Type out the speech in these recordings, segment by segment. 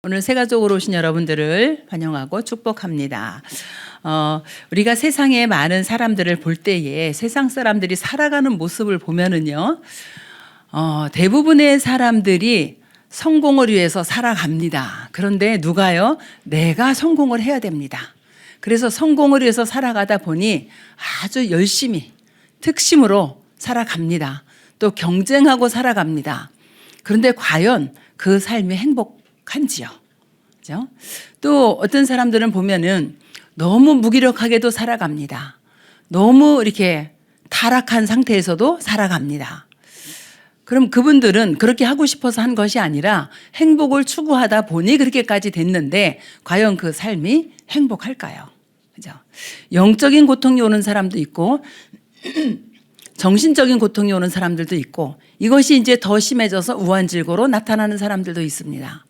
오늘 새가족으로 오신 여러분들을 환영하고 축복합니다. 우리가 세상에 많은 사람들을 볼 때에 세상 사람들이 살아가는 모습을 보면은요, 대부분의 사람들이 성공을 위해서 살아갑니다. 그런데 누가요? 내가 성공을 해야 됩니다. 그래서 성공을 위해서 살아가다 보니 아주 열심히 특심으로 살아갑니다. 또 경쟁하고 살아갑니다. 그런데 과연 그 삶이 행복한지요? 그죠? 또 어떤 사람들은 보면은 너무 무기력하게도 살아갑니다. 너무 이렇게 타락한 상태에서도 살아갑니다. 그럼 그분들은 그렇게 하고 싶어서 한 것이 아니라 행복을 추구하다 보니 그렇게까지 됐는데 과연 그 삶이 행복할까요? 그죠? 영적인 고통이 오는 사람도 있고 정신적인 고통이 오는 사람들도 있고 이것이 이제 더 심해져서 우환질고로 나타나는 사람들도 있습니다.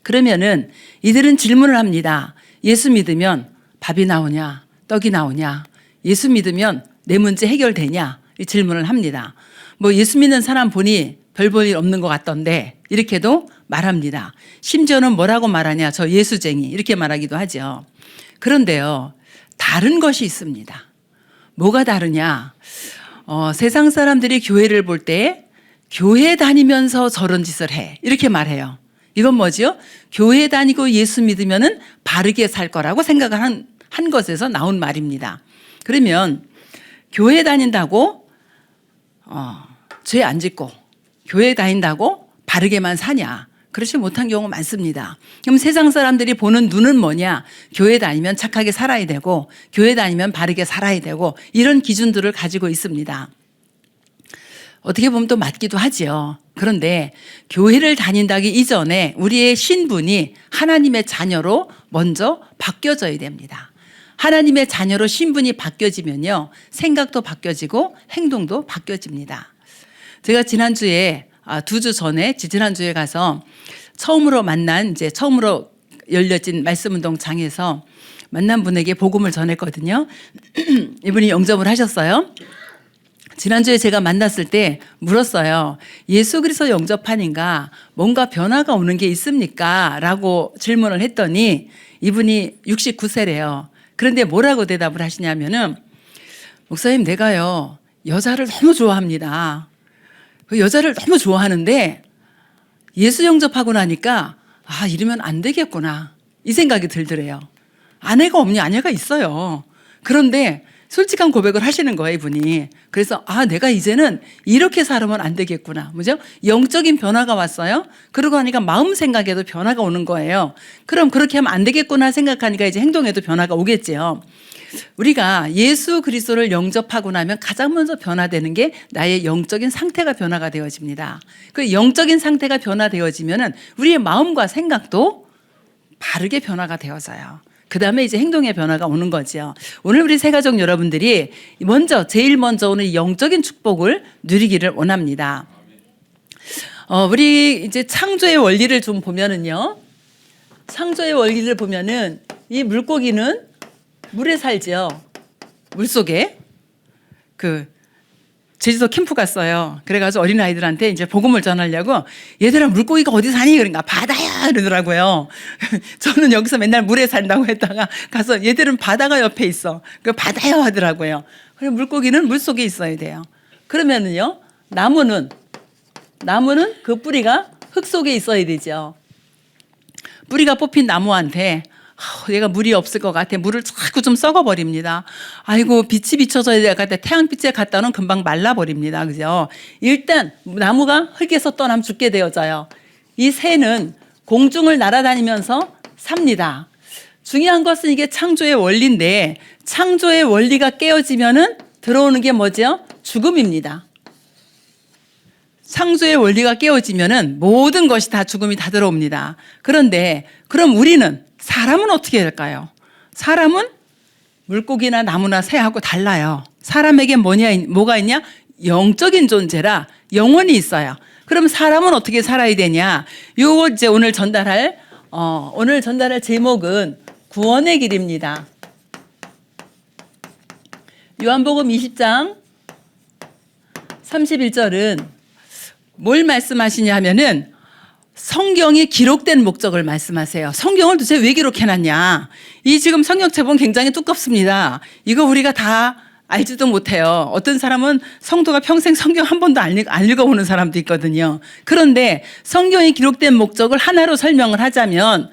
그러면은 이들은 질문을 합니다. 예수 믿으면 밥이 나오냐, 떡이 나오냐, 예수 믿으면 내 문제 해결되냐, 이 질문을 합니다. 뭐 예수 믿는 사람 보니 별 볼 일 없는 것 같던데 이렇게도 말합니다. 심지어는 뭐라고 말하냐, 저 예수쟁이 이렇게 말하기도 하죠. 그런데요, 다른 것이 있습니다. 뭐가 다르냐? 세상 사람들이 교회를 볼 때 교회 다니면서 저런 짓을 해 이렇게 말해요. 이건 뭐지요? 교회 다니고 예수 믿으면은 바르게 살 거라고 생각을 한 것에서 나온 말입니다. 그러면 교회 다닌다고 죄 안 짓고 교회 다닌다고 바르게만 사냐? 그렇지 못한 경우 많습니다. 그럼 세상 사람들이 보는 눈은 뭐냐? 교회 다니면 착하게 살아야 되고 교회 다니면 바르게 살아야 되고 이런 기준들을 가지고 있습니다. 어떻게 보면 또 맞기도 하지요. 그런데 교회를 다닌다기 이전에 우리의 신분이 하나님의 자녀로 먼저 바뀌어져야 됩니다. 하나님의 자녀로 신분이 바뀌어지면요, 생각도 바뀌어지고 행동도 바뀌어집니다. 제가 지난주에 2주 전에 지난주에 가서 처음으로 열려진 말씀운동장에서 만난 분에게 복음을 전했거든요. 이분이 영접을 하셨어요. 지난주에 제가 만났을 때 물었어요. 예수 그리스도 영접하니까 뭔가 변화가 오는 게 있습니까? 라고 질문을 했더니 이분이 69세래요. 그런데 뭐라고 대답을 하시냐면은, 목사님, 내가요 여자를 너무 좋아합니다. 그 여자를 너무 좋아하는데 예수 영접하고 나니까 이러면 안 되겠구나 이 생각이 들더래요. 아내가 없니? 아내가 있어요. 그런데 솔직한 고백을 하시는 거예요, 이분이. 그래서 내가 이제는 이렇게 살면 안 되겠구나. 뭐죠? 영적인 변화가 왔어요. 그러고 나니까 마음 생각에도 변화가 오는 거예요. 그럼 그렇게 하면 안 되겠구나 생각하니까 이제 행동에도 변화가 오겠죠. 우리가 예수 그리스도를 영접하고 나면 가장 먼저 변화되는 게 나의 영적인 상태가 변화가 되어집니다. 그 영적인 상태가 변화되어지면은 우리의 마음과 생각도 바르게 변화가 되어져요. 그 다음에 이제 행동의 변화가 오는 거죠. 오늘 우리 새가족 여러분들이 제일 먼저 오늘 영적인 축복을 누리기를 원합니다. 우리 이제 창조의 원리를 좀 보면은요, 창조의 원리를 보면은 이 물고기는 물에 살죠. 물 속에. 제주도 캠프 갔어요. 그래가지고 어린아이들한테 이제 복음을 전하려고, 얘들아 물고기가 어디 사니? 그러니까 바다야 그러더라고요. 저는 여기서 맨날 물에 산다고 했다가 가서 얘들은 바다가 옆에 있어. 그 바다야 하더라고요. 그리고 물고기는 물 속에 있어야 돼요. 그러면은요, 나무는 그 뿌리가 흙 속에 있어야 되죠. 뿌리가 뽑힌 나무한테 얘가 물이 없을 것 같아. 물을 자꾸 좀 썩어버립니다. 아이고, 빛이 비춰져야 될 것 같아. 태양빛에 갖다 놓으면 금방 말라버립니다. 그죠? 일단 나무가 흙에서 떠나면 죽게 되어져요. 이 새는 공중을 날아다니면서 삽니다. 중요한 것은 이게 창조의 원리인데, 창조의 원리가 깨어지면은 들어오는 게 뭐죠? 죽음입니다. 창조의 원리가 깨어지면은 모든 것이 다 죽음이 다 들어옵니다. 그런데 그럼 사람은 어떻게 될까요? 사람은 물고기나 나무나 새하고 달라요. 사람에게 뭐가 있냐? 영적인 존재라 영혼이 있어요. 그럼 사람은 어떻게 살아야 되냐? 요거 이제 오늘 전달할 제목은 구원의 길입니다. 요한복음 20장 31절은 뭘 말씀하시냐 하면은 성경이 기록된 목적을 말씀하세요. 성경을 도대체 왜 기록해놨냐? 이 지금 성경책은 굉장히 두껍습니다. 이거 우리가 다 알지도 못해요. 어떤 사람은 성도가 평생 성경 한 번도 안 읽어보는 사람도 있거든요. 그런데 성경이 기록된 목적을 하나로 설명을 하자면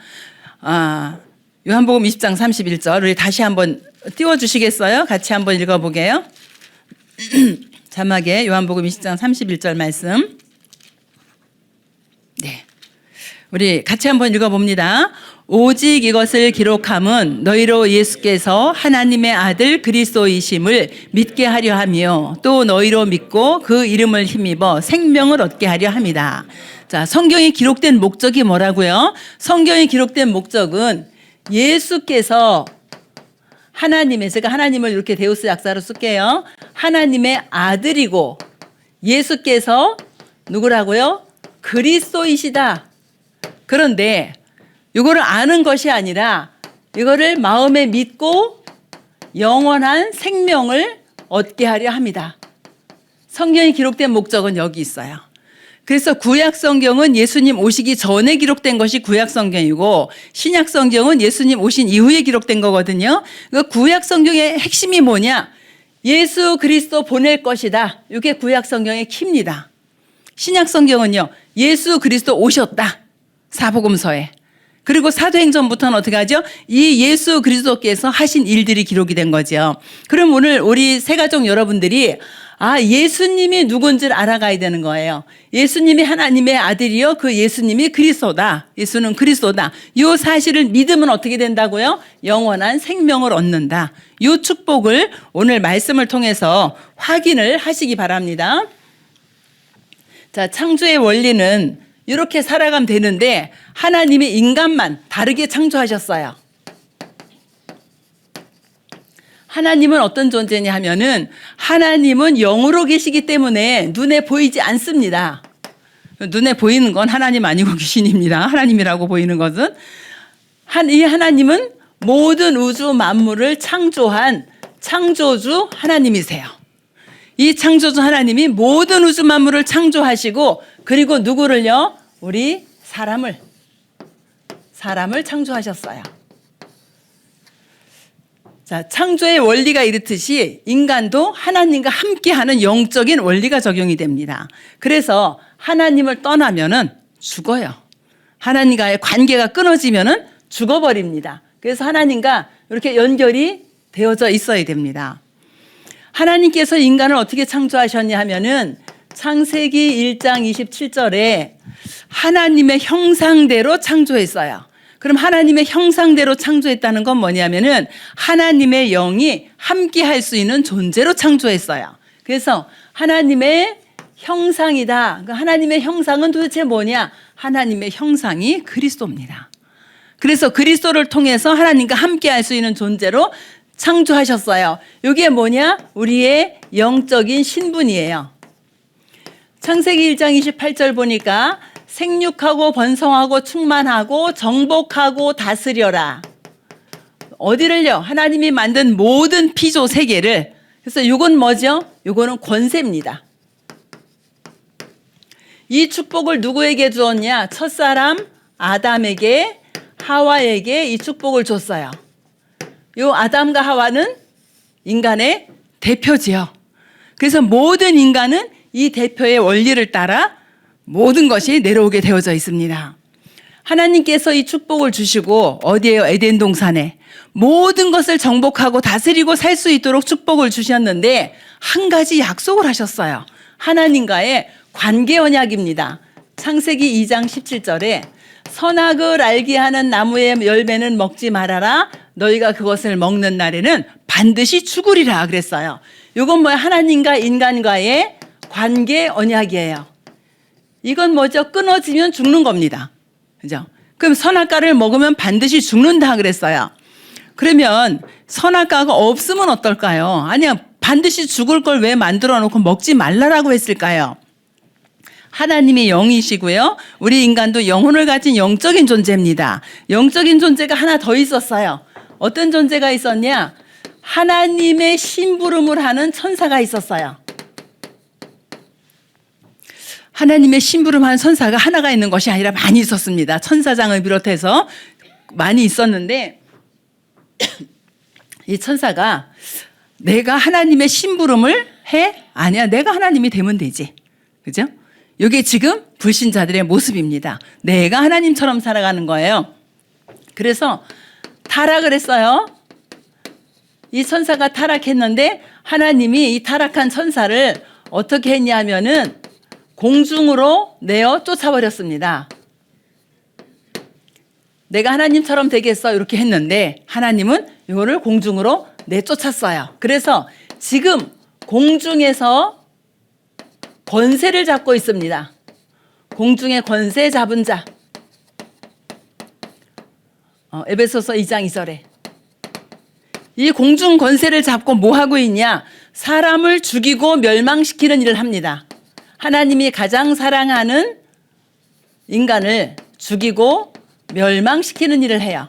요한복음 20장 31절 우리 다시 한번 띄워주시겠어요? 같이 한번 읽어보게요. 자막에 요한복음 20장 31절 말씀. 네, 우리 같이 한번 읽어봅니다. 오직 이것을 기록함은 너희로 예수께서 하나님의 아들 그리스도이심을 믿게 하려 하며 또 너희로 믿고 그 이름을 힘입어 생명을 얻게 하려 함이다. 자, 성경에 기록된 목적이 뭐라고요? 성경에 기록된 목적은 예수께서 하나님의, 제가 하나님을 이렇게 데우스 약사로 쓸게요. 하나님의 아들이고 예수께서 누구라고요? 그리스도이시다. 그런데 이거를 아는 것이 아니라 이거를 마음에 믿고 영원한 생명을 얻게 하려 합니다. 성경에 기록된 목적은 여기 있어요. 그래서 구약 성경은 예수님 오시기 전에 기록된 것이 구약 성경이고 신약 성경은 예수님 오신 이후에 기록된 거거든요. 그 구약 성경의 핵심이 뭐냐? 예수 그리스도 보낼 것이다. 이게 구약 성경의 키입니다. 신약 성경은요, 예수 그리스도 오셨다. 사복음서에. 그리고 사도행전부터는 어떻게 하죠? 이 예수 그리스도께서 하신 일들이 기록이 된 거죠. 그럼 오늘 우리 새가족 여러분들이 예수님이 누군지를 알아가야 되는 거예요. 예수님이 하나님의 아들이요. 그 예수님이 그리스도다. 예수는 그리스도다. 이 사실을 믿으면 어떻게 된다고요? 영원한 생명을 얻는다. 이 축복을 오늘 말씀을 통해서 확인을 하시기 바랍니다. 자, 창조의 원리는 이렇게 살아가면 되는데 하나님이 인간만 다르게 창조하셨어요. 하나님은 어떤 존재냐 하면은 하나님은 영으로 계시기 때문에 눈에 보이지 않습니다. 눈에 보이는 건 하나님 아니고 귀신입니다. 하나님이라고 보이는 것은. 이 하나님은 모든 우주 만물을 창조한 창조주 하나님이세요. 이 창조주 하나님이 모든 우주 만물을 창조하시고 그리고 누구를요? 우리 사람을 창조하셨어요. 자, 창조의 원리가 이렇듯이 인간도 하나님과 함께하는 영적인 원리가 적용이 됩니다. 그래서 하나님을 떠나면은 죽어요. 하나님과의 관계가 끊어지면은 죽어버립니다. 그래서 하나님과 이렇게 연결이 되어져 있어야 됩니다. 하나님께서 인간을 어떻게 창조하셨냐 하면은 창세기 1장 27절에 하나님의 형상대로 창조했어요. 그럼 하나님의 형상대로 창조했다는 건 뭐냐면은 하나님의 영이 함께 할 수 있는 존재로 창조했어요. 그래서 하나님의 형상이다. 그러니까 하나님의 형상은 도대체 뭐냐? 하나님의 형상이 그리스도입니다. 그래서 그리스도를 통해서 하나님과 함께 할 수 있는 존재로 창조하셨어요. 이게 뭐냐? 우리의 영적인 신분이에요. 창세기 1장 28절 보니까 생육하고 번성하고 충만하고 정복하고 다스려라. 어디를요? 하나님이 만든 모든 피조 세계를. 그래서 이건 뭐죠? 이거는 권세입니다. 이 축복을 누구에게 주었냐? 첫사람 아담에게, 하와에게 이 축복을 줬어요. 이 아담과 하와는 인간의 대표지요. 그래서 모든 인간은 이 대표의 원리를 따라 모든 것이 내려오게 되어져 있습니다. 하나님께서 이 축복을 주시고 어디에요? 에덴 동산에 모든 것을 정복하고 다스리고 살 수 있도록 축복을 주셨는데 한 가지 약속을 하셨어요. 하나님과의 관계 언약입니다. 창세기 2장 17절에 선악을 알게 하는 나무의 열매는 먹지 말아라. 너희가 그것을 먹는 날에는 반드시 죽으리라 그랬어요. 이건 뭐야? 하나님과 인간과의 관계 언약이에요. 이건 뭐죠? 끊어지면 죽는 겁니다. 그죠? 그럼 선악과를 먹으면 반드시 죽는다 그랬어요. 그러면 선악과가 없으면 어떨까요? 아니야, 반드시 죽을 걸 왜 만들어 놓고 먹지 말라라고 했을까요? 하나님이 영이시고요. 우리 인간도 영혼을 가진 영적인 존재입니다. 영적인 존재가 하나 더 있었어요. 어떤 존재가 있었냐? 하나님의 심부름을 하는 천사가 있었어요. 하나님의 심부름한 천사가 하나가 있는 것이 아니라 많이 있었습니다. 천사장을 비롯해서 많이 있었는데 이 천사가 내가 하나님의 심부름을 해? 아니야, 내가 하나님이 되면 되지. 그죠? 이게 지금 불신자들의 모습입니다. 내가 하나님처럼 살아가는 거예요. 그래서 타락을 했어요. 이 천사가 타락했는데 하나님이 이 타락한 천사를 어떻게 했냐면은 공중으로 내어 쫓아버렸습니다. 내가 하나님처럼 되겠어 이렇게 했는데 하나님은 이거를 공중으로 내쫓았어요. 그래서 지금 공중에서 권세를 잡고 있습니다. 공중의 권세 잡은 자. 에베소서 2장 2절에 이 공중 권세를 잡고 뭐 하고 있냐? 사람을 죽이고 멸망시키는 일을 합니다. 하나님이 가장 사랑하는 인간을 죽이고 멸망시키는 일을 해요.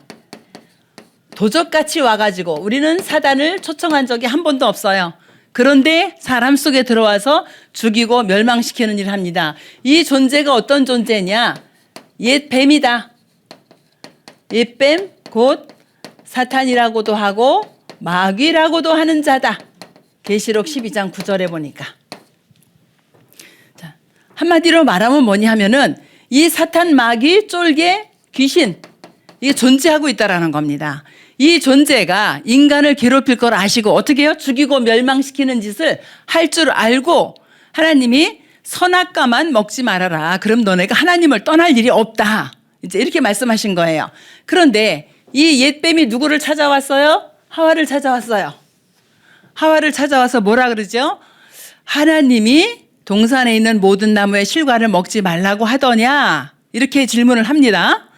도적같이 와가지고 우리는 사단을 초청한 적이 한 번도 없어요. 그런데 사람 속에 들어와서 죽이고 멸망시키는 일을 합니다. 이 존재가 어떤 존재냐? 옛 뱀이다. 옛 뱀, 곧 사탄이라고도 하고 마귀라고도 하는 자다. 계시록 12장 9절에 보니까. 자, 한마디로 말하면 뭐냐 하면은 이 사탄, 마귀, 쫄개, 귀신 이게 존재하고 있다라는 겁니다. 이 존재가 인간을 괴롭힐 걸 아시고 어떻게 해요? 죽이고 멸망시키는 짓을 할 줄 알고 하나님이 선악과만 먹지 말아라. 그럼 너네가 하나님을 떠날 일이 없다. 이제 이렇게 말씀하신 거예요. 그런데 이 옛뱀이 누구를 찾아왔어요? 하와를 찾아왔어요. 하와를 찾아와서 뭐라 그러죠? 하나님이 동산에 있는 모든 나무의 실과를 먹지 말라고 하더냐? 이렇게 질문을 합니다.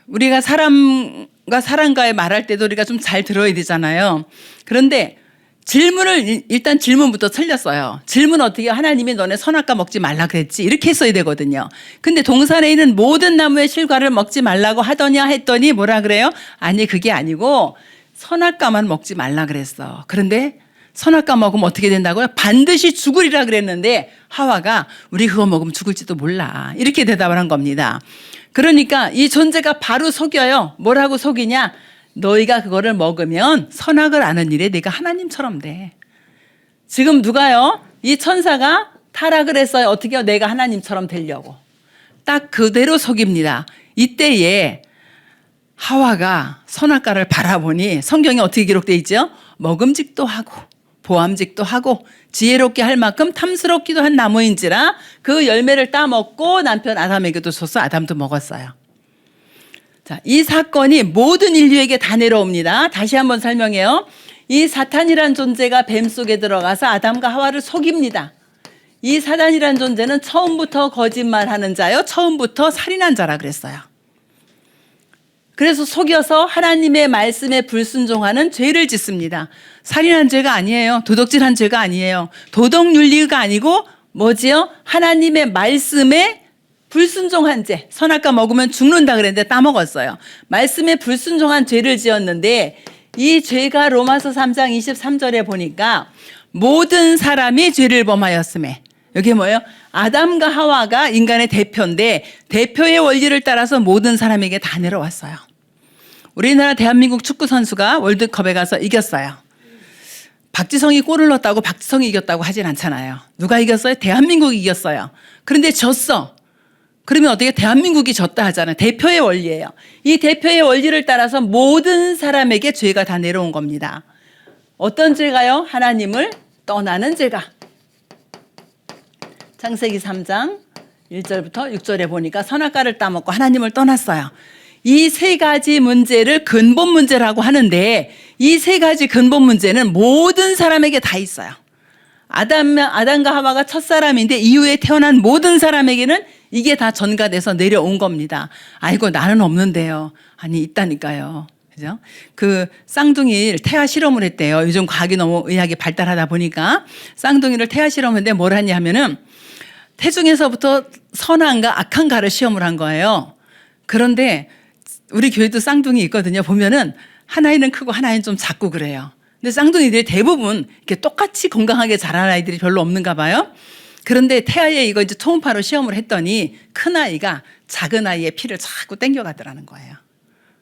우리가 사람과 사람과의 말할 때도 우리가 좀 잘 들어야 되잖아요. 그런데 질문을 일단 질문부터 틀렸어요. 질문 어떻게 해요? 하나님이 너네 선악과 먹지 말라 그랬지 이렇게 써야 되거든요. 근데 동산에 있는 모든 나무의 실과를 먹지 말라고 하더냐 했더니 뭐라 그래요? 아니 그게 아니고 선악과만 먹지 말라 그랬어. 그런데 선악과 먹으면 어떻게 된다고요? 반드시 죽으리라 그랬는데 하와가 우리 그거 먹으면 죽을지도 몰라 이렇게 대답을 한 겁니다. 그러니까 이 존재가 바로 속여요. 뭐라고 속이냐? 너희가 그거를 먹으면 선악을 아는 일에 네가 하나님처럼 돼. 지금 누가요? 이 천사가 타락을 했어요. 어떻게 해요? 내가 하나님처럼 되려고. 딱 그대로 속입니다. 이때에 하와가 선악과를 바라보니 성경에 어떻게 기록되어 있죠? 먹음직도 하고 보암직도 하고 지혜롭게 할 만큼 탐스럽기도 한 나무인지라 그 열매를 따먹고 남편 아담에게도 줘서 아담도 먹었어요. 자, 이 사건이 모든 인류에게 다 내려옵니다. 다시 한번 설명해요. 이 사탄이란 존재가 뱀 속에 들어가서 아담과 하와를 속입니다. 이 사탄이란 존재는 처음부터 거짓말하는 자요. 처음부터 살인한 자라 그랬어요. 그래서 속여서 하나님의 말씀에 불순종하는 죄를 짓습니다. 살인한 죄가 아니에요. 도둑질한 죄가 아니에요. 도덕윤리가 아니고 뭐지요? 하나님의 말씀에 불순종한 죄. 선악과 먹으면 죽는다 그랬는데 따먹었어요. 말씀에 불순종한 죄를 지었는데 이 죄가 로마서 3장 23절에 보니까 모든 사람이 죄를 범하였음에 여기 뭐예요? 아담과 하와가 인간의 대표인데 대표의 원리를 따라서 모든 사람에게 다 내려왔어요. 우리나라 대한민국 축구 선수가 월드컵에 가서 이겼어요. 박지성이 골을 넣었다고 박지성이 이겼다고 하진 않잖아요. 누가 이겼어요? 대한민국이 이겼어요. 그런데 졌어. 그러면 어떻게 대한민국이 졌다 하잖아요. 대표의 원리예요. 이 대표의 원리를 따라서 모든 사람에게 죄가 다 내려온 겁니다. 어떤 죄가요? 하나님을 떠나는 죄가. 창세기 3장 1절부터 6절에 보니까 선악과를 따먹고 하나님을 떠났어요. 이 세 가지 문제를 근본 문제라고 하는데 이 세 가지 근본 문제는 모든 사람에게 다 있어요. 아담과 하와가 첫사람인데 이후에 태어난 모든 사람에게는 이게 다 전가돼서 내려온 겁니다. 아이고 나는 없는데요. 아니 있다니까요. 그죠? 그 쌍둥이를 태아 실험을 했대요. 요즘 과학이 너무 의학이 발달하다 보니까 쌍둥이를 태아 실험했는데 뭘 하냐면은 태중에서부터 선한가 악한가를 시험을 한 거예요. 그런데 우리 교회도 쌍둥이 있거든요. 보면은 하나는 크고 하나는 좀 작고 그래요. 근데 쌍둥이들이 대부분 이렇게 똑같이 건강하게 자란 아이들이 별로 없는가 봐요. 그런데 태아에 이거 이제 초음파로 시험을 했더니 큰 아이가 작은 아이의 피를 자꾸 땡겨가더라는 거예요.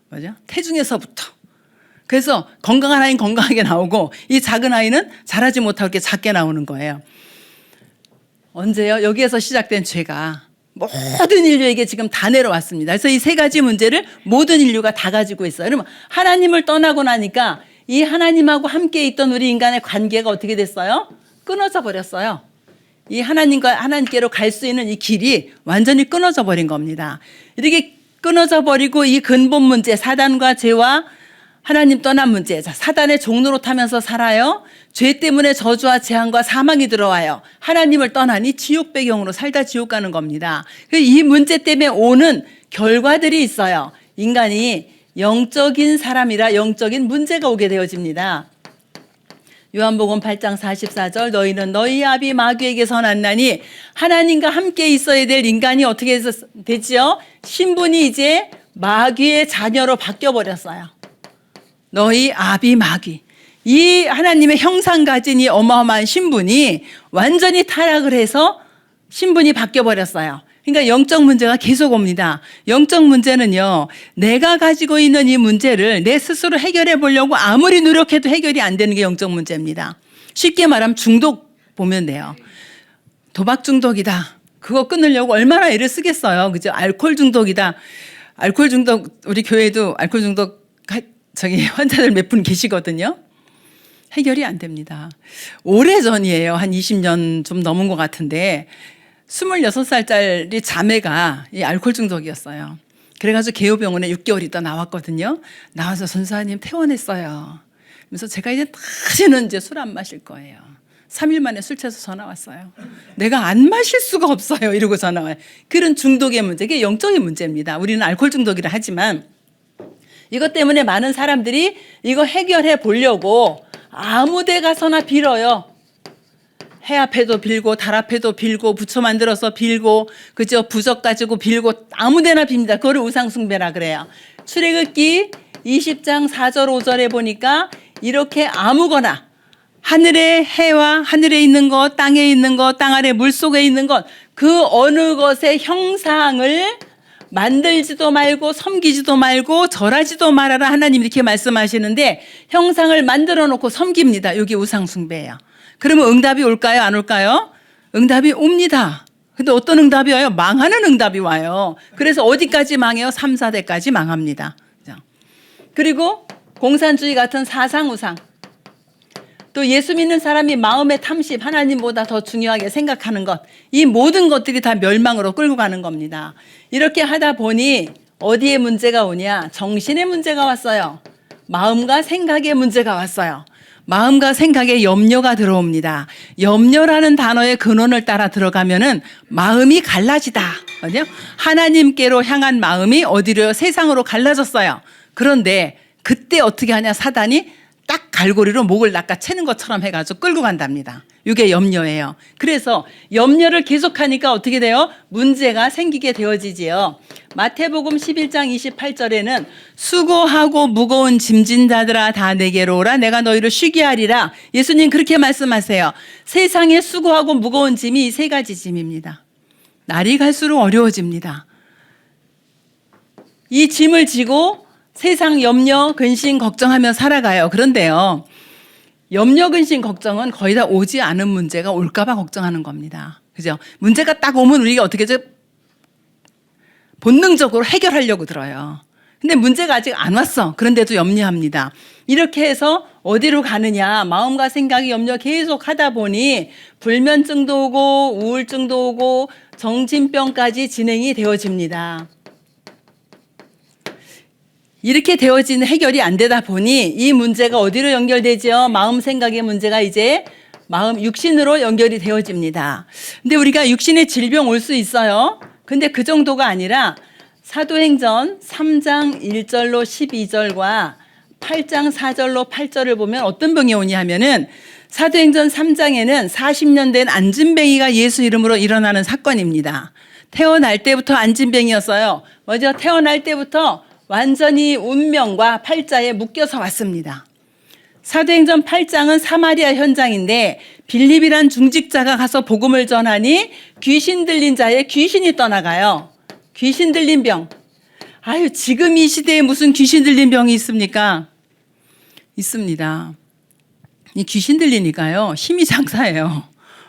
뭐죠? 태중에서부터. 그래서 건강한 아이는 건강하게 나오고 이 작은 아이는 자라지 못하고 이렇게 작게 나오는 거예요. 언제요? 여기에서 시작된 죄가 모든 인류에게 지금 다 내려왔습니다. 그래서 이 세 가지 문제를 모든 인류가 다 가지고 있어요. 그러면 하나님을 떠나고 나니까 이 하나님하고 함께 있던 우리 인간의 관계가 어떻게 됐어요? 끊어져 버렸어요. 이 하나님께로 갈 수 있는 이 길이 완전히 끊어져 버린 겁니다. 이렇게 끊어져 버리고 이 근본 문제, 사단과 죄와 하나님 떠난 문제. 자, 사단의 종로로 타면서 살아요. 죄 때문에 저주와 재앙과 사망이 들어와요. 하나님을 떠나니 지옥 배경으로 살다 지옥 가는 겁니다. 이 문제 때문에 오는 결과들이 있어요. 인간이 영적인 사람이라 영적인 문제가 오게 되어집니다. 요한복음 8장 44절 너희는 너희 아비 마귀에게서 났나니 하나님과 함께 있어야 될 인간이 어떻게 되지요? 신분이 이제 마귀의 자녀로 바뀌어버렸어요. 너희 아비 마귀. 이 하나님의 형상 가진 이 어마어마한 신분이 완전히 타락을 해서 신분이 바뀌어버렸어요. 그러니까 영적 문제가 계속 옵니다. 영적 문제는요, 내가 가지고 있는 이 문제를 내 스스로 해결해 보려고 아무리 노력해도 해결이 안 되는 게 영적 문제입니다. 쉽게 말하면 중독 보면 돼요. 도박 중독이다. 그거 끊으려고 얼마나 애를 쓰겠어요. 그죠? 알코올 중독이다. 알코올 중독, 우리 교회에도 알코올 중독 환자들 몇 분 계시거든요. 해결이 안 됩니다. 오래전이에요. 한 20년 좀 넘은 것 같은데 26살짜리 자매가 이 알코올 중독이었어요. 그래가지고 개요병원에 6개월 있다 나왔거든요. 나와서 선사님 퇴원했어요. 그래서 제가 이제 다시는 이제 술 안 마실 거예요. 3일 만에 술 취해서 전화 왔어요. 내가 안 마실 수가 없어요. 이러고 전화 와요. 그런 중독의 문제, 이게 영적인 문제입니다. 우리는 알코올 중독이라 하지만 이것 때문에 많은 사람들이 이거 해결해 보려고 아무 데 가서나 빌어요. 해 앞에도 빌고 달 앞에도 빌고 부처 만들어서 빌고 그죠? 부적 가지고 빌고 아무 데나 빕니다. 그거를 우상숭배라 그래요. 출애굽기 20장 4절 5절에 보니까 이렇게 아무거나 하늘의 해와 하늘에 있는 것, 땅에 있는 것, 땅 아래 물속에 있는 것, 그 어느 것의 형상을 만들지도 말고 섬기지도 말고 절하지도 말아라 하나님 이렇게 말씀하시는데 형상을 만들어 놓고 섬깁니다. 여기 우상숭배예요. 그러면 응답이 올까요? 안 올까요? 응답이 옵니다. 근데 어떤 응답이 와요? 망하는 응답이 와요. 그래서 어디까지 망해요? 3, 4대까지 망합니다. 그리고 공산주의 같은 사상우상, 또 예수 믿는 사람이 마음의 탐심, 하나님보다 더 중요하게 생각하는 것, 이 모든 것들이 다 멸망으로 끌고 가는 겁니다. 이렇게 하다 보니 어디에 문제가 오냐? 정신의 문제가 왔어요. 마음과 생각의 문제가 왔어요. 마음과 생각에 염려가 들어옵니다. 염려라는 단어의 근원을 따라 들어가면은 마음이 갈라지다. 하나님께로 향한 마음이 어디로? 세상으로 갈라졌어요. 그런데 그때 어떻게 하냐? 사단이 딱 갈고리로 목을 낚아채는 것처럼 해가지고 끌고 간답니다. 이게 염려예요. 그래서 염려를 계속하니까 어떻게 돼요? 문제가 생기게 되어지지요. 마태복음 11장 28절에는 수고하고 무거운 짐진 자들아 다 내게로 오라 내가 너희를 쉬게 하리라. 예수님 그렇게 말씀하세요. 세상에 수고하고 무거운 짐이 이 세 가지 짐입니다. 날이 갈수록 어려워집니다. 이 짐을 지고 세상 염려, 근심, 걱정하며 살아가요. 그런데요, 염려, 근심, 걱정은 거의 다 오지 않은 문제가 올까봐 걱정하는 겁니다. 그죠? 문제가 딱 오면 우리가 어떻게 하죠? 본능적으로 해결하려고 들어요. 근데 문제가 아직 안 왔어. 그런데도 염려합니다. 이렇게 해서 어디로 가느냐? 마음과 생각이 염려 계속 하다 보니 불면증도 오고 우울증도 오고 정신병까지 진행이 되어집니다. 이렇게 되어지는 해결이 안 되다 보니 이 문제가 어디로 연결되죠? 마음 생각의 문제가 이제 마음 육신으로 연결이 되어집니다. 근데 우리가 육신의 질병 올 수 있어요. 근데 그 정도가 아니라 사도행전 3장 1절로 12절과 8장 4절로 8절을 보면 어떤 병이 오냐 하면은 사도행전 3장에는 40년 된 안진뱅이가 예수 이름으로 일어나는 사건입니다. 태어날 때부터 안진뱅이였어요. 먼저 태어날 때부터 완전히 운명과 팔자에 묶여서 왔습니다. 사도행전 8장은 사마리아 현장인데 빌립이란 중직자가 가서 복음을 전하니 귀신 들린 자의 귀신이 떠나가요. 귀신 들린 병. 아유, 지금 이 시대에 무슨 귀신 들린 병이 있습니까? 있습니다. 이 귀신 들리니까요, 힘이 장사예요.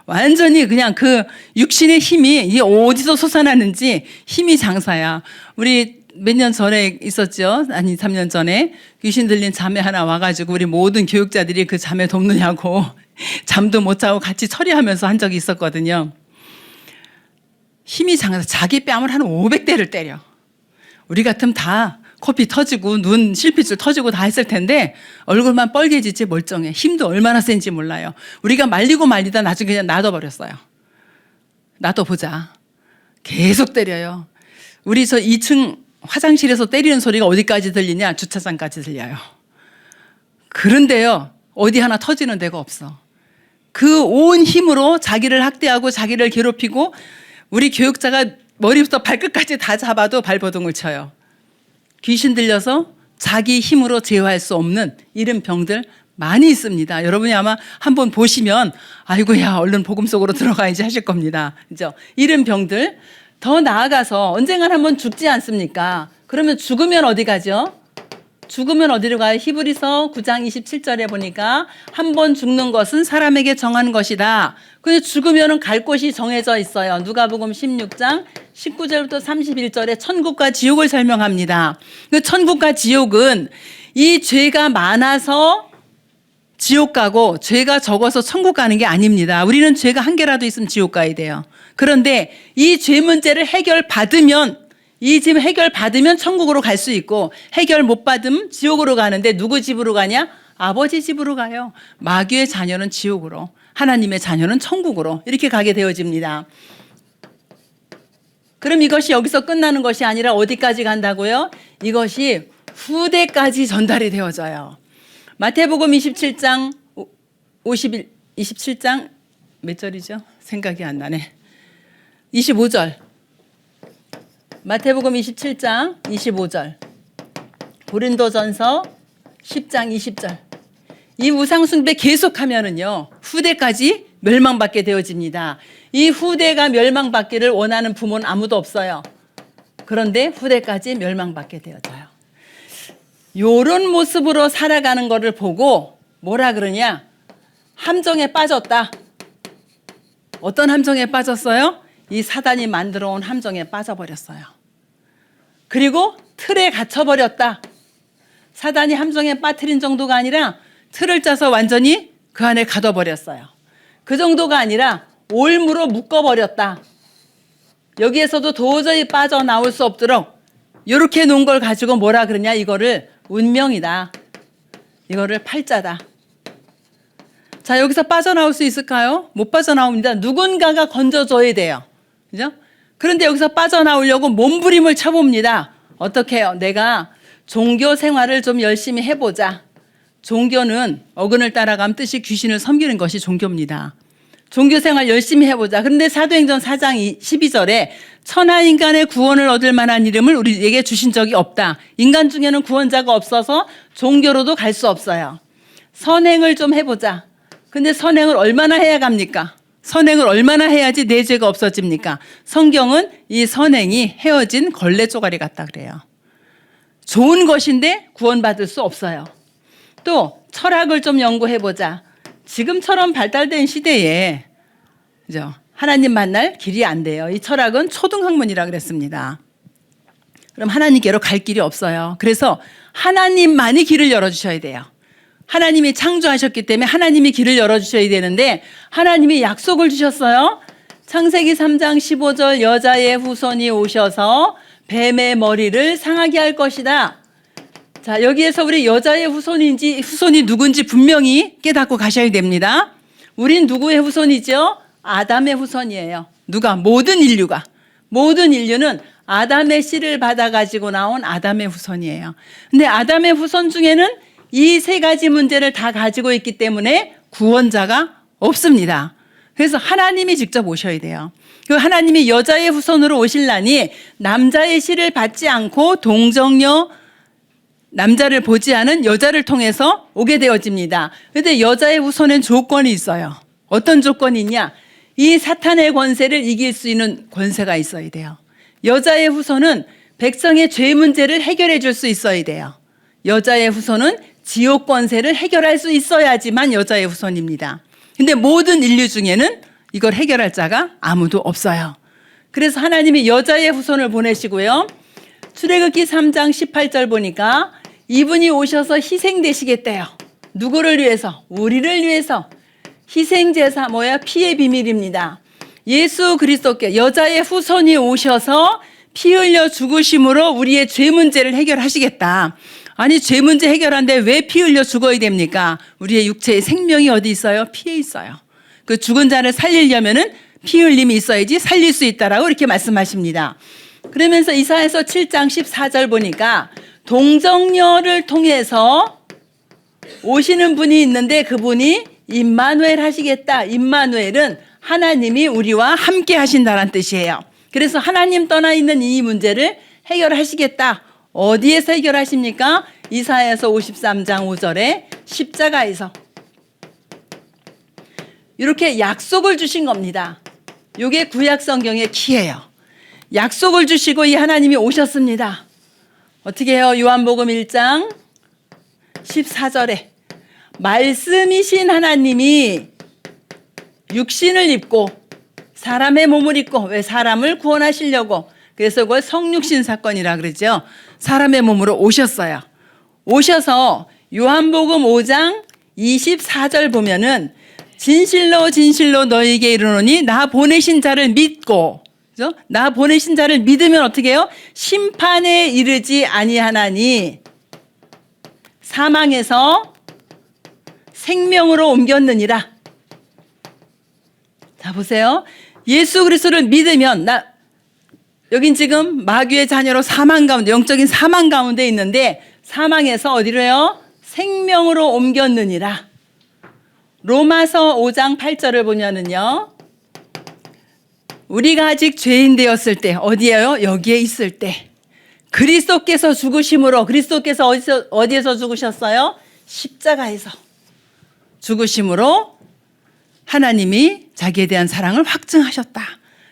완전히 그냥 그 육신의 힘이 이 어디서 솟아나는지 힘이 장사야. 우리 몇 년 전에 있었죠. 아니 3년 전에 귀신 들린 자매 하나 와가지고 우리 모든 교육자들이 그 자매 돕느냐고 잠도 못 자고 같이 처리하면서 한 적이 있었거든요. 힘이 장사. 자기 뺨을 한 500대를 때려. 우리 같으면 다 코피 터지고 눈 실핏줄 터지고 다 했을 텐데 얼굴만 뻘개지지 멀쩡해. 힘도 얼마나 센지 몰라요. 우리가 말리고 말리다 나중에 그냥 놔둬버렸어요. 놔둬보자. 계속 때려요. 우리 저 2층 화장실에서 때리는 소리가 어디까지 들리냐? 주차장까지 들려요. 그런데요, 어디 하나 터지는 데가 없어. 그 온 힘으로 자기를 학대하고 자기를 괴롭히고 우리 교육자가 머리부터 발끝까지 다 잡아도 발버둥을 쳐요. 귀신 들려서 자기 힘으로 제어할 수 없는 이런 병들 많이 있습니다. 여러분이 아마 한번 보시면 아이고야 얼른 복음 속으로 들어가야지 하실 겁니다. 그죠? 이런 병들. 더 나아가서 언젠간 한번 죽지 않습니까? 그러면 죽으면 어디 가죠? 죽으면 어디로 가요? 히브리서 9장 27절에 보니까 한 번 죽는 것은 사람에게 정한 것이다. 근데 죽으면 갈 곳이 정해져 있어요. 누가복음 16장 19절부터 31절에 천국과 지옥을 설명합니다. 그 천국과 지옥은 이 죄가 많아서 지옥 가고 죄가 적어서 천국 가는 게 아닙니다. 우리는 죄가 한 개라도 있으면 지옥 가야 돼요. 그런데 이 죄 문제를 해결받으면 천국으로 갈 수 있고 해결 못 받으면 지옥으로 가는데 누구 집으로 가냐? 아버지 집으로 가요. 마귀의 자녀는 지옥으로, 하나님의 자녀는 천국으로 이렇게 가게 되어집니다. 그럼 이것이 여기서 끝나는 것이 아니라 어디까지 간다고요? 이것이 후대까지 전달이 되어져요. 마태복음 27장 몇 절이죠? 생각이 안 나네. 25절. 마태복음 27장 25절. 고린도전서 10장 20절. 이 우상숭배 계속하면은요, 후대까지 멸망받게 되어집니다. 이 후대가 멸망받기를 원하는 부모는 아무도 없어요. 그런데 후대까지 멸망받게 되어져요. 요런 모습으로 살아가는 거를 보고 뭐라 그러냐? 함정에 빠졌다. 어떤 함정에 빠졌어요? 이 사단이 만들어 온 함정에 빠져버렸어요. 그리고 틀에 갇혀버렸다. 사단이 함정에 빠뜨린 정도가 아니라 틀을 짜서 완전히 그 안에 가둬버렸어요. 그 정도가 아니라 올무로 묶어버렸다. 여기에서도 도저히 빠져나올 수 없도록 이렇게 놓은 걸 가지고 뭐라 그러냐? 이거를 운명이다. 이거를 팔자다. 자, 여기서 빠져나올 수 있을까요? 못 빠져나옵니다. 누군가가 건져줘야 돼요. 그죠? 그런데 여기서 빠져나오려고 몸부림을 쳐봅니다. 어떻게 해요? 내가 종교 생활을 좀 열심히 해보자. 종교는 어근을 따라가면 뜻이 귀신을 섬기는 것이 종교입니다. 종교 생활 열심히 해보자. 그런데 사도행전 4장 12절에 천하 인간의 구원을 얻을 만한 이름을 우리에게 주신 적이 없다. 인간 중에는 구원자가 없어서 종교로도 갈 수 없어요. 선행을 좀 해보자. 근데 선행을 얼마나 해야 갑니까? 선행을 얼마나 해야지 내 죄가 없어집니까? 성경은 이 선행이 헤어진 걸레 쪼가리 같다 그래요. 좋은 것인데 구원받을 수 없어요. 또 철학을 좀 연구해보자. 지금처럼 발달된 시대에 그죠? 하나님 만날 길이 안 돼요. 이 철학은 초등학문이라 그랬습니다. 그럼 하나님께로 갈 길이 없어요. 그래서 하나님만이 길을 열어주셔야 돼요. 하나님이 창조하셨기 때문에 하나님이 길을 열어주셔야 되는데 하나님이 약속을 주셨어요. 창세기 3장 15절 여자의 후손이 오셔서 뱀의 머리를 상하게 할 것이다. 자, 여기에서 우리 여자의 후손이 누군지 분명히 깨닫고 가셔야 됩니다. 우린 누구의 후손이죠? 아담의 후손이에요. 누가? 모든 인류는 아담의 씨를 받아가지고 나온 아담의 후손이에요. 근데 아담의 후손 중에는 이 세 가지 문제를 다 가지고 있기 때문에 구원자가 없습니다. 그래서 하나님이 직접 오셔야 돼요. 그 하나님이 여자의 후손으로 오실라니 남자의 씨를 받지 않고 동정녀 남자를 보지 않은 여자를 통해서 오게 되어집니다. 그런데 여자의 후손엔 조건이 있어요. 어떤 조건이 있냐? 이 사탄의 권세를 이길 수 있는 권세가 있어야 돼요. 여자의 후손은 백성의 죄 문제를 해결해 줄 수 있어야 돼요. 여자의 후손은 지옥 권세를 해결할 수 있어야지만 여자의 후손입니다. 근데 모든 인류 중에는 이걸 해결할 자가 아무도 없어요. 그래서 하나님이 여자의 후손을 보내시고요. 출애굽기 3장 18절 보니까 이분이 오셔서 희생되시겠대요. 누구를 위해서? 우리를 위해서. 희생제사 피의 비밀입니다. 예수 그리스도께 여자의 후손이 오셔서 피 흘려 죽으심으로 우리의 죄 문제를 해결하시겠다. 아니 죄 문제 해결하는데 왜 피 흘려 죽어야 됩니까? 우리의 육체의 생명이 어디 있어요? 피에 있어요. 그 죽은 자를 살리려면은 피 흘림이 있어야지 살릴 수 있다라고 이렇게 말씀하십니다. 그러면서 이사야서 7장 14절 보니까 동정녀를 통해서 오시는 분이 있는데 그분이 임마누엘 하시겠다. 임마누엘은 하나님이 우리와 함께 하신다는 뜻이에요. 그래서 하나님 떠나 있는 이 문제를 해결하시겠다. 어디에서 해결하십니까? 이사야서 53장 5절에 십자가에서. 이렇게 약속을 주신 겁니다. 이게 구약 성경의 키예요. 약속을 주시고 이 하나님이 오셨습니다. 어떻게 해요? 요한복음 1장 14절에 말씀이신 하나님이 육신을 입고 사람의 몸을 입고 왜 사람을 구원하시려고 그래서 그걸 성육신 사건이라 그러죠. 사람의 몸으로 오셨어요. 오셔서 요한복음 5장 24절 보면은 진실로 진실로 너희에게 이르노니 나 보내신 자를 믿고 그죠? 나 보내신 자를 믿으면 어떻게 해요? 심판에 이르지 아니하나니 사망에서 생명으로 옮겼느니라. 자 보세요. 예수 그리스도를 믿으면 여긴 지금 마귀의 자녀로 사망 가운데 영적인 사망 가운데 있는데 사망에서 어디로요? 생명으로 옮겼느니라. 로마서 5장 8절을 보면은요. 우리가 아직 죄인 되었을 때 어디에요? 여기에 있을 때 그리스도께서 죽으심으로 그리스도께서 어디에서 죽으셨어요? 십자가에서 죽으심으로 하나님이 자기에 대한 사랑을 확증하셨다.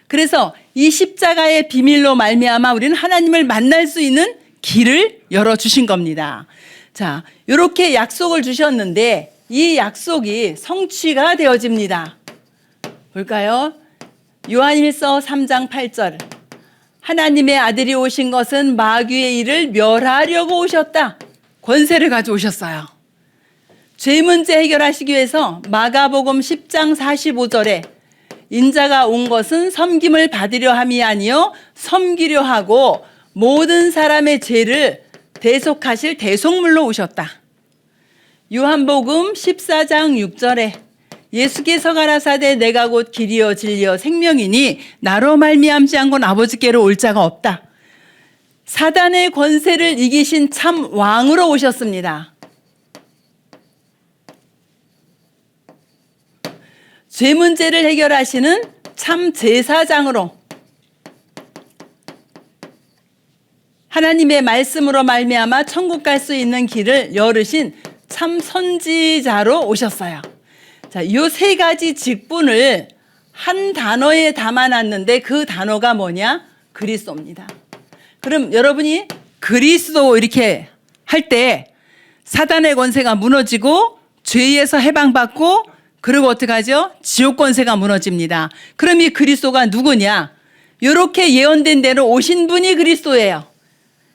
그래서 이 십자가의 비밀로 말미암아 우리는 하나님을 만날 수 있는 길을 열어주신 겁니다. 자, 이렇게 약속을 주셨는데 이 약속이 성취가 되어집니다. 볼까요? 요한일서 3장 8절 하나님의 아들이 오신 것은 마귀의 일을 멸하려고 오셨다. 권세를 가져오셨어요. 죄 문제 해결하시기 위해서 마가복음 10장 45절에 인자가 온 것은 섬김을 받으려 함이 아니요 섬기려 하고 모든 사람의 죄를 대속하실 대속물로 오셨다. 요한복음 14장 6절에 예수께서 가라사대 내가 곧 길이요 진리요 생명이니 나로 말미암지 않고는 아버지께로 올 자가 없다. 사단의 권세를 이기신 참 왕으로 오셨습니다. 죄 문제를 해결하시는 참 제사장으로 하나님의 말씀으로 말미암아 천국 갈 수 있는 길을 열으신 참 선지자로 오셨어요. 자, 이 세 가지 직분을 한 단어에 담아놨는데 그 단어가 뭐냐? 그리스도입니다. 그럼 여러분이 그리스도 이렇게 할 때 사단의 권세가 무너지고 죄에서 해방받고 그리고 어떻게 하죠? 지옥 권세가 무너집니다. 그럼 이 그리스도가 누구냐? 이렇게 예언된 대로 오신 분이 그리스도예요.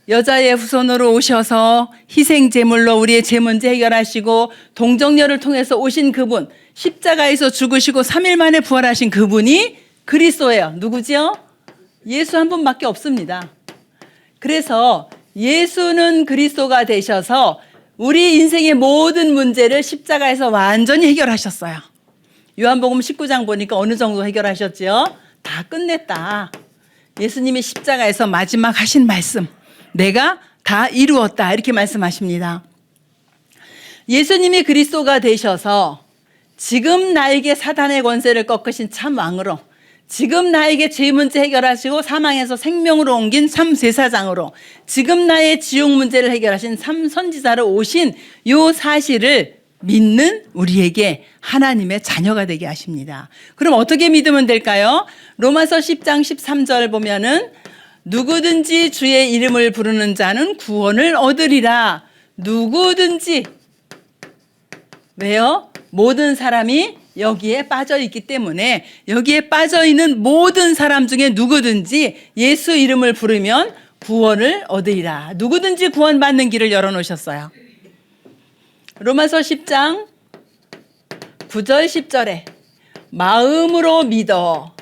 여자의 후손으로 오셔서 희생제물로 우리의 죄 문제 해결하시고 동정녀를 통해서 오신 그분, 십자가에서 죽으시고 3일 만에 부활하신 그분이 그리스도예요. 누구지요? 예수 한 분밖에 없습니다. 그래서 예수는 그리스도가 되셔서 우리 인생의 모든 문제를 십자가에서 완전히 해결하셨어요. 요한복음 19장 보니까 어느 정도 해결하셨죠? 다 끝냈다. 예수님이 십자가에서 마지막 하신 말씀, 내가 다 이루었다 이렇게 말씀하십니다. 예수님이 그리스도가 되셔서 지금 나에게 사단의 권세를 꺾으신 참 왕으로 지금 나에게 죄 문제 해결하시고 사망에서 생명으로 옮긴 참 제사장으로 지금 나의 지옥 문제를 해결하신 참 선지자로 오신 이 사실을 믿는 우리에게 하나님의 자녀가 되게 하십니다. 그럼 어떻게 믿으면 될까요? 로마서 10장 13절 보면은 누구든지 주의 이름을 부르는 자는 구원을 얻으리라. 누구든지. 왜요? 모든 사람이 여기에 빠져 있기 때문에 여기에 빠져 있는 모든 사람 중에 누구든지 예수 이름을 부르면 구원을 얻으리라. 누구든지 구원받는 길을 열어놓으셨어요. 로마서 10장 9절 10절에 마음으로 믿어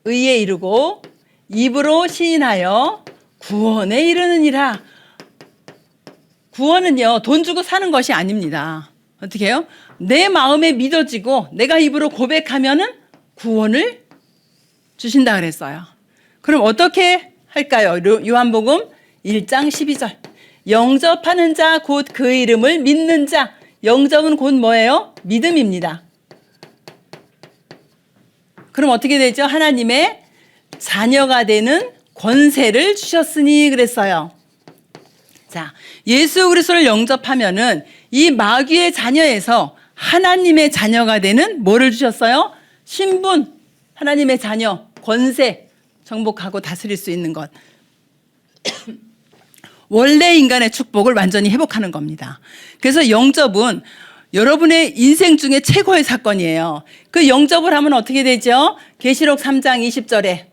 의에 이르고 입으로 시인하여 구원에 이르느니라. 구원은요, 돈 주고 사는 것이 아닙니다. 어떻게 해요? 내 마음에 믿어지고 내가 입으로 고백하면은 구원을 주신다 그랬어요. 그럼 어떻게 할까요? 요한복음 1장 12절. 영접하는 자 곧 그 이름을 믿는 자. 영접은 곧 뭐예요? 믿음입니다. 그럼 어떻게 되죠? 하나님의 자녀가 되는 권세를 주셨으니 그랬어요. 자, 예수 그리스도를 영접하면은 이 마귀의 자녀에서 하나님의 자녀가 되는 뭐를 주셨어요? 신분, 하나님의 자녀, 권세, 정복하고 다스릴 수 있는 것. 원래 인간의 축복을 완전히 회복하는 겁니다. 그래서 영접은 여러분의 인생 중에 최고의 사건이에요. 그 영접을 하면 어떻게 되죠? 계시록 3장 20절에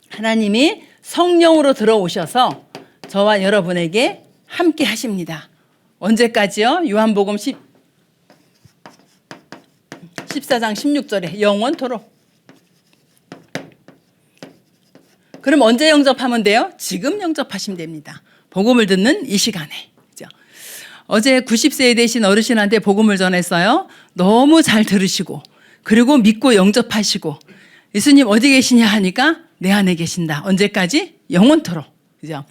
하나님이 성령으로 들어오셔서 저와 여러분에게 함께 하십니다. 언제까지요? 요한복음 14장 16절에 영원토록. 그럼 언제 영접하면 돼요? 지금 영접하시면 됩니다. 복음을 듣는 이 시간에. 그죠? 어제 90세 되신 어르신한테 복음을 전했어요. 너무 잘 들으시고 그리고 믿고 영접하시고 예수님 어디 계시냐 하니까 내 안에 계신다. 언제까지? 영원토록. 그죠?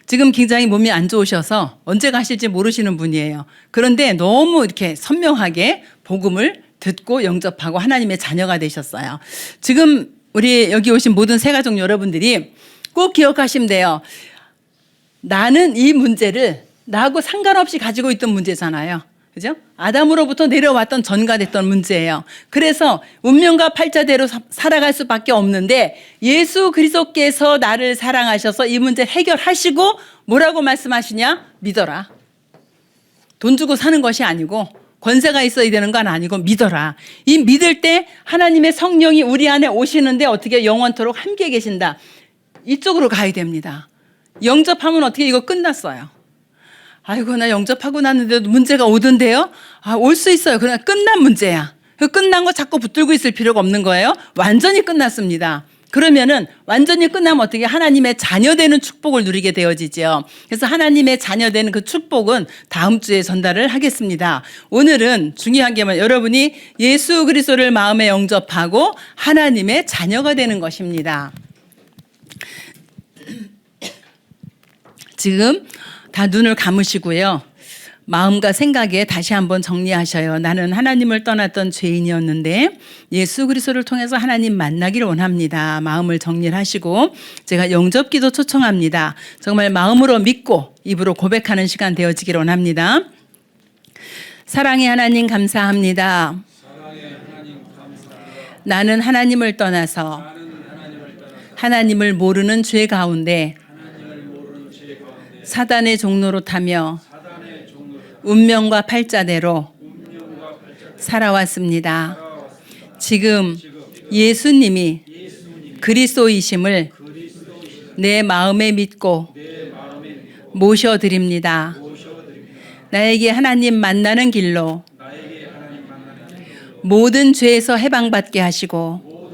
지금 굉장히 몸이 안 좋으셔서 언제 가실지 모르시는 분이에요. 그런데 너무 이렇게 선명하게 복음을 듣고 영접하고 하나님의 자녀가 되셨어요. 지금 우리 여기 오신 모든 새가족 여러분들이 꼭 기억하시면 돼요. 나는 이 문제를 나하고 상관없이 가지고 있던 문제잖아요. 그죠? 아담으로부터 내려왔던 전가됐던 문제예요. 그래서 운명과 팔자대로 살아갈 수밖에 없는데 예수 그리스도께서 나를 사랑하셔서 이 문제 해결하시고 뭐라고 말씀하시냐? 믿어라. 돈 주고 사는 것이 아니고 권세가 있어야 되는 건 아니고 믿어라. 이 믿을 때 하나님의 성령이 우리 안에 오시는데 어떻게 영원토록 함께 계신다. 이쪽으로 가야 됩니다. 영접하면 어떻게 이거 끝났어요. 아이고 나 영접하고 났는데도 문제가 오던데요. 올 수 있어요. 그러나 끝난 문제야. 끝난 거 자꾸 붙들고 있을 필요가 없는 거예요. 완전히 끝났습니다. 그러면은 완전히 끝나면 어떻게 하나님의 자녀되는 축복을 누리게 되어지죠. 그래서 하나님의 자녀되는 그 축복은 다음 주에 전달을 하겠습니다. 오늘은 중요한 게 여러분이 예수 그리스도를 마음에 영접하고 하나님의 자녀가 되는 것입니다. 지금 다 눈을 감으시고요. 마음과 생각에 다시 한번 정리하셔요. 나는 하나님을 떠났던 죄인이었는데 예수 그리스도를 통해서 하나님 만나기를 원합니다. 마음을 정리를 하시고 제가 영접기도 초청합니다. 정말 마음으로 믿고 입으로 고백하는 시간 되어지기를 원합니다. 사랑의 하나님 감사합니다. 나는 하나님을 떠나서 하나님을 모르는 죄 가운데 사단의 종로로 타며 운명과 팔자대로 살아왔습니다. 지금 예수님이 그리스도이심을 내 마음에 믿고 모셔드립니다. 나에게 하나님 만나는 길로 모든 죄에서 해방받게 하시고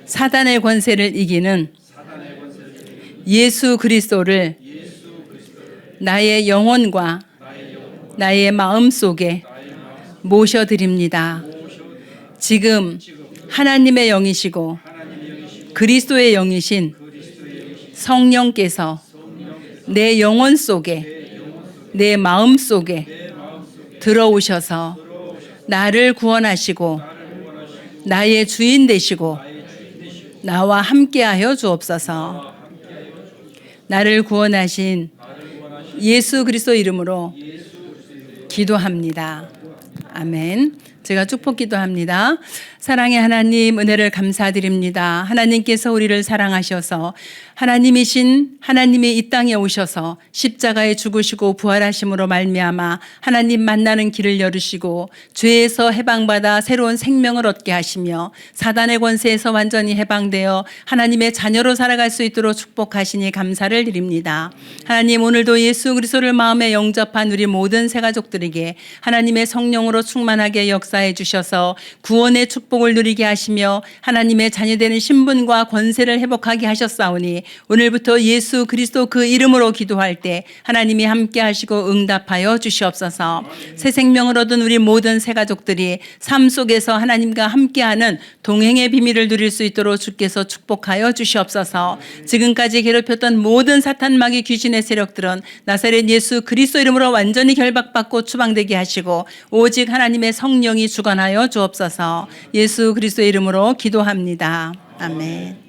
사단의 권세를 이기는 예수 그리스도를 나의 영혼과 나의 마음 속에 모셔드립니다. 지금 하나님의 영이시고 그리스도의 영이신 성령께서 내 영혼 속에 내 마음 속에 들어오셔서 나를 구원하시고 나의 주인 되시고 나와 함께하여 주옵소서. 나를 구원하신 예수 그리스도 이름으로 기도합니다. 아멘. 제가 축복 기도합니다. 사랑의 하나님, 은혜를 감사드립니다. 하나님께서 우리를 사랑하셔서 하나님이신 하나님이 이 땅에 오셔서 십자가에 죽으시고 부활하심으로 말미암아 하나님 만나는 길을 열으시고 죄에서 해방받아 새로운 생명을 얻게 하시며 사단의 권세에서 완전히 해방되어 하나님의 자녀로 살아갈 수 있도록 축복하시니 감사를 드립니다. 하나님, 오늘도 예수 그리스도를 마음에 영접한 우리 모든 새가족들에게 하나님의 성령으로 충만하게 역사해 주셔서 구원의 축복을 누리게 하시며 하나님의 자녀되는 신분과 권세를 회복하게 하셨사오니 오늘부터 예수 그리스도 그 이름으로 기도할 때 하나님이 함께 하시고 응답하여 주시옵소서. 새 생명을 얻은 우리 모든 새가족들이 삶 속에서 하나님과 함께하는 동행의 비밀을 누릴 수 있도록 주께서 축복하여 주시옵소서. 지금까지 괴롭혔던 모든 사탄 마귀 귀신의 세력들은 나사렛 예수 그리스도 이름으로 완전히 결박받고 추방되게 하시고 오직 하나님의 성령이 주관하여 주옵소서. 예수 그리스도 이름으로 기도합니다. 아멘.